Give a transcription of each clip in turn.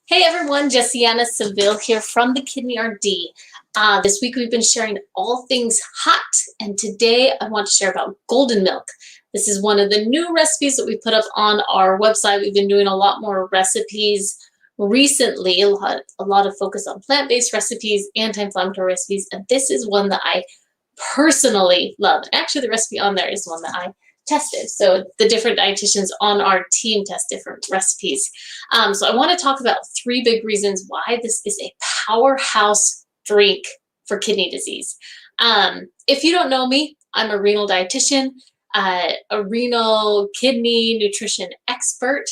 Hey everyone, Jessiana Seville here from the Kidney RD. This week we've been sharing all things hot, and today I want to share about golden milk. This is one of the new recipes that we put up on our website. We've been doing a lot more recipes recently, a lot of focus on plant-based recipes, anti-inflammatory recipes, and this is one that I personally love. Actually, the recipe on there is one that I tested. So the different dietitians on our team test different recipes. So I want to talk about three big reasons why this is a powerhouse drink for kidney disease. If you don't know me, I'm a renal dietitian, a renal kidney nutrition expert,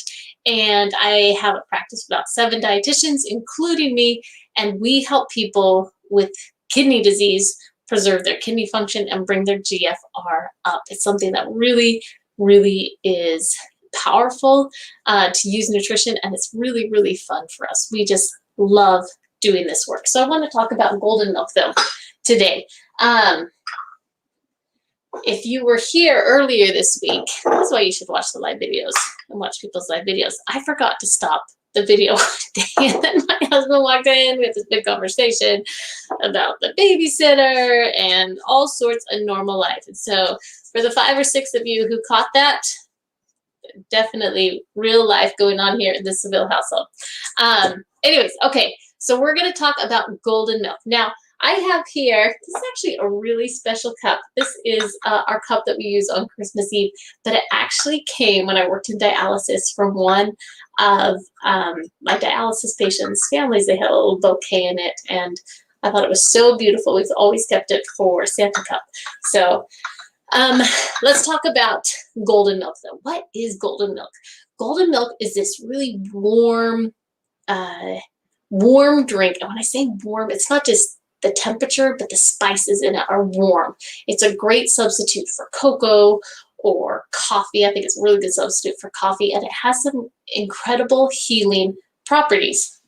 and I have a practice of about 7 dietitians, including me, and we help people with kidney disease preserve their kidney function and bring their GFR up. It's something that really, really is powerful to use nutrition, and it's really, really fun for us. We just love doing this work. So I want to talk about golden milk though today. If you were here earlier this week, that's why you should watch the live videos and watch people's live videos. I forgot to stop the video one day, and then my husband walked in. We had this big conversation about the babysitter and all sorts of normal life. And so for the 5 or 6 of you who caught that, definitely real life going on here in the Seville household. Anyways, okay, so we're going to talk about golden milk. Now, I have here, this is actually a really special cup. This is our cup that we use on Christmas Eve, but it actually came when I worked in dialysis from one of my dialysis patients' families. They had a little bouquet in it, and I thought it was so beautiful. We've always kept it for Santa Cup. So let's talk about golden milk though. What is golden milk? Golden milk is this really warm, warm drink. And when I say warm, it's not just the temperature, but the spices in it are warm. It's a great substitute for cocoa or coffee. I think it's a really good substitute for coffee, and it has some incredible healing properties.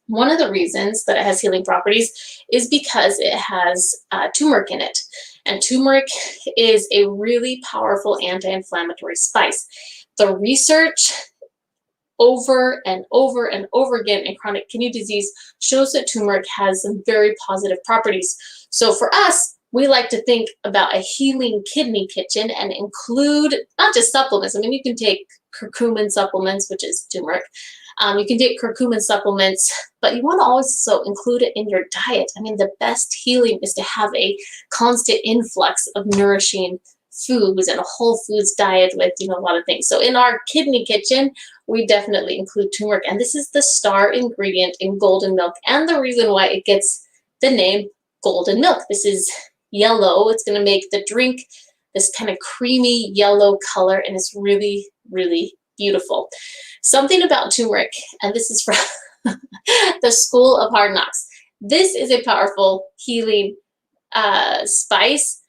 One of the reasons that it has healing properties is because it has turmeric in it. And turmeric is a really powerful anti-inflammatory spice. The research over and over and over again in chronic kidney disease shows that turmeric has some very positive properties. So for us, we like to think about a healing kidney kitchen and include not just supplements. I mean, you can take curcumin supplements, which is turmeric. You can take curcumin supplements, but you want to also include it in your diet. I mean, the best healing is to have a constant influx of nourishing foods and a whole foods diet with, a lot of things. So in our kidney kitchen, we definitely include turmeric, and this is the star ingredient in golden milk, and the reason why it gets the name golden milk. This is yellow. It's going to make the drink this kind of creamy yellow color, and it's really, really beautiful. Something about turmeric, and this is from the School of Hard Knocks. This is a powerful healing spice.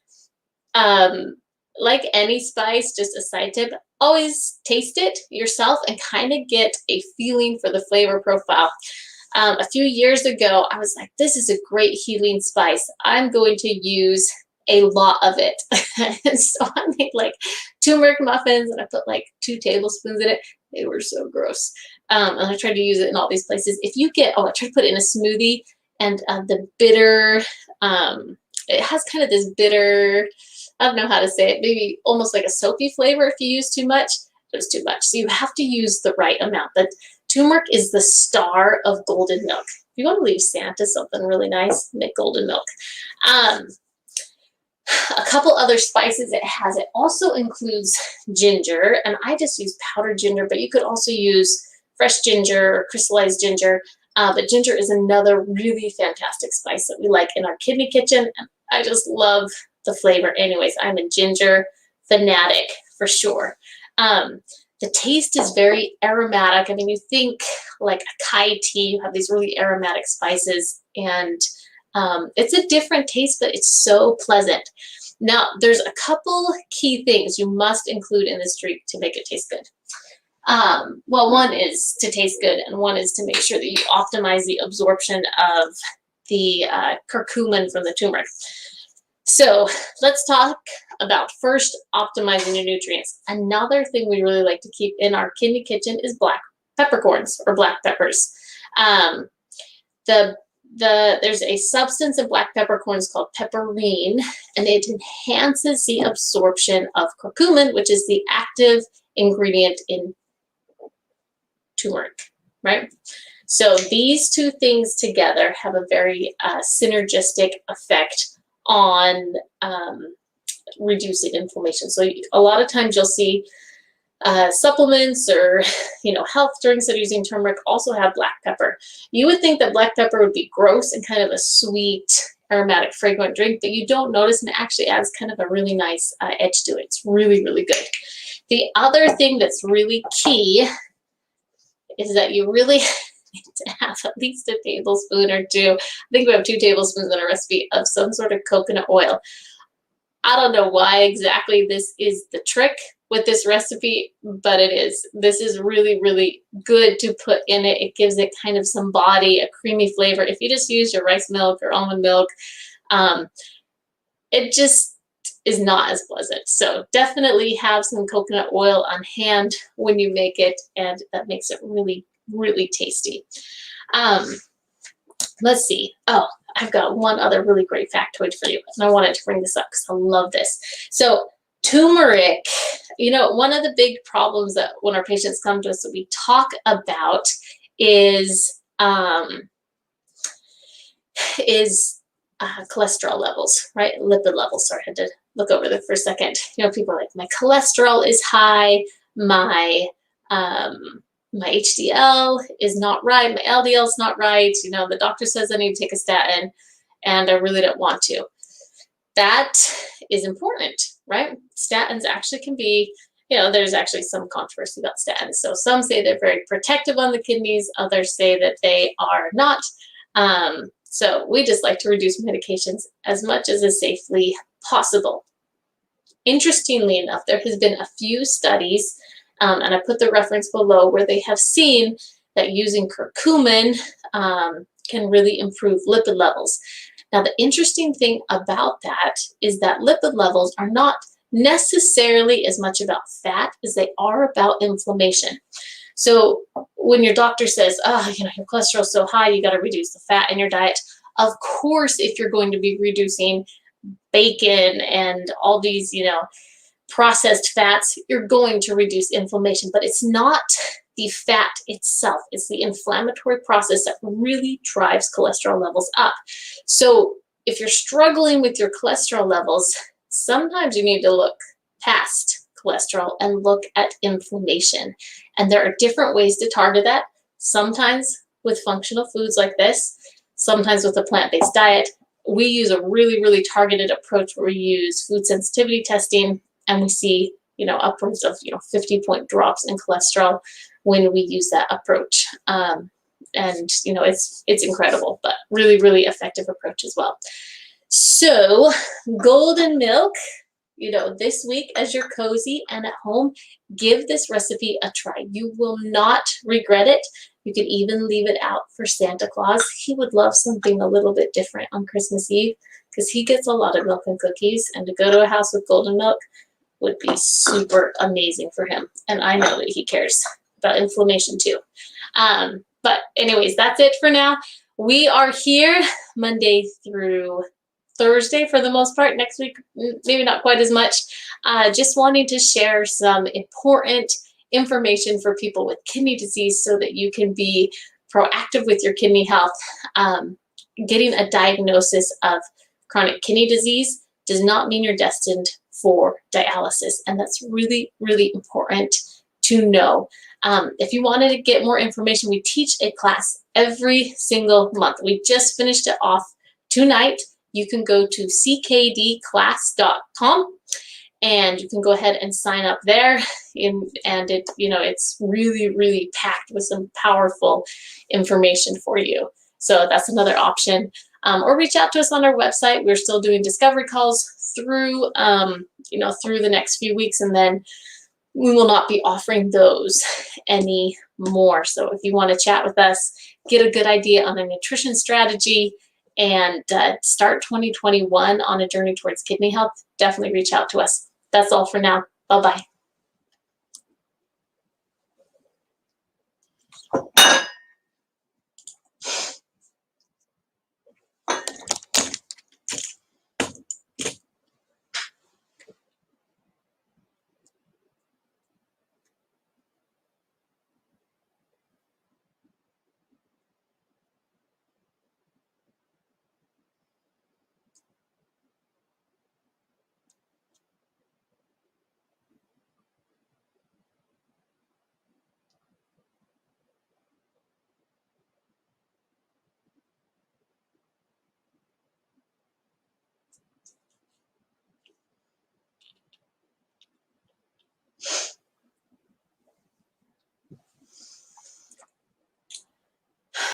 Like any spice, just a side tip, always taste it yourself and kind of get a feeling for the flavor profile. A few years ago, I was like, this is a great healing spice. I'm going to use a lot of it. And so I made like turmeric muffins, and I put like 2 tablespoons in it. They were so gross. And I tried to use it in all these places. If you get, I tried to put it in a smoothie, and the bitter, it has kind of this bitter, I don't know how to say it, maybe almost like a soapy flavor if you use too much. It was too much. So you have to use the right amount. But turmeric is the star of golden milk. If you want to leave Santa something really nice, make golden milk. A couple other spices it has. It also includes ginger, and I just use powdered ginger, but you could also use fresh ginger or crystallized ginger. But ginger is another really fantastic spice that we like in our kidney kitchen, and I just love the flavor. Anyways, I'm a ginger fanatic for sure. The taste is very aromatic. I mean, you think like acai tea, you have these really aromatic spices, and it's a different taste, but it's so pleasant. Now, there's a couple key things you must include in this drink to make it taste good. Well, one is to taste good, and one is to make sure that you optimize the absorption of the curcumin from the turmeric. So let's talk about first optimizing your nutrients. Another thing we really like to keep in our kidney kitchen is black peppercorns or black peppers. There's a substance in black peppercorns called pepperine, and it enhances the absorption of curcumin, which is the active ingredient in turmeric, right? So these two things together have a very synergistic effect on reducing inflammation. So a lot of times you'll see supplements or health drinks that are using turmeric also have black pepper. You would think that black pepper would be gross and kind of a sweet, aromatic, fragrant drink, but you don't notice, and it actually adds kind of a really nice edge to it. It's really, really good. The other thing that's really key is that you really need to have at least a tablespoon or two. I think we have 2 tablespoons in a recipe of some sort of coconut oil. I don't know why exactly this is the trick with this recipe, but it is. This is really, really good to put in it. It gives it kind of some body, a creamy flavor. If you just use your rice milk or almond milk, it just is not as pleasant. So definitely have some coconut oil on hand when you make it, and that makes it really, really tasty. Let's see. Oh, I've got one other really great factoid for you, and I wanted to bring this up because I love this. So turmeric, one of the big problems that when our patients come to us that we talk about is cholesterol levels, right? Lipid levels. Sorry, I had to look over there for a second. People are like, my cholesterol is high, my HDL is not right, my LDL is not right. The doctor says I need to take a statin, and I really don't want to. That is important, right? Statins actually can be, there's actually some controversy about statins. So some say they're very protective on the kidneys, others say that they are not. So we just like to reduce medications as much as is safely possible. Interestingly enough, there has been a few studies, and I put the reference below, where they have seen that using curcumin can really improve lipid levels. Now, the interesting thing about that is that lipid levels are not necessarily as much about fat as they are about inflammation. So when your doctor says, your cholesterol is so high, you got to reduce the fat in your diet. Of course, if you're going to be reducing bacon and all these, processed fats, you're going to reduce inflammation, but it's not the fat itself. It's the inflammatory process that really drives cholesterol levels up. So if you're struggling with your cholesterol levels, sometimes you need to look past cholesterol and look at inflammation. And there are different ways to target that, sometimes with functional foods like this, sometimes with a plant-based diet. We use a really, really targeted approach where we use food sensitivity testing, and we see, upwards of, 50-point drops in cholesterol when we use that approach. And, it's incredible, but really, really effective approach as well. So golden milk, this week as you're cozy and at home, give this recipe a try. You will not regret it. You can even leave it out for Santa Claus. He would love something a little bit different on Christmas Eve because he gets a lot of milk and cookies, and to go to a house with golden milk would be super amazing for him. And I know that he cares about inflammation too. But anyways, that's it for now. We are here Monday through Thursday for the most part. Next week, maybe not quite as much. Just wanting to share some important information for people with kidney disease so that you can be proactive with your kidney health. Getting a diagnosis of chronic kidney disease does not mean you're destined for dialysis, and that's really, really important to know. If you wanted to get more information, we teach a class every single month. We just finished it off tonight. You can go to ckdclass.com and you can go ahead and sign up there. And it, it's really, really packed with some powerful information for you. So that's another option. Or reach out to us on our website. We're still doing discovery calls through, through the next few weeks, and then we will not be offering those anymore. So if you want to chat with us, get a good idea on a nutrition strategy, and start 2021 on a journey towards kidney health, definitely reach out to us. That's all for now. Bye-bye.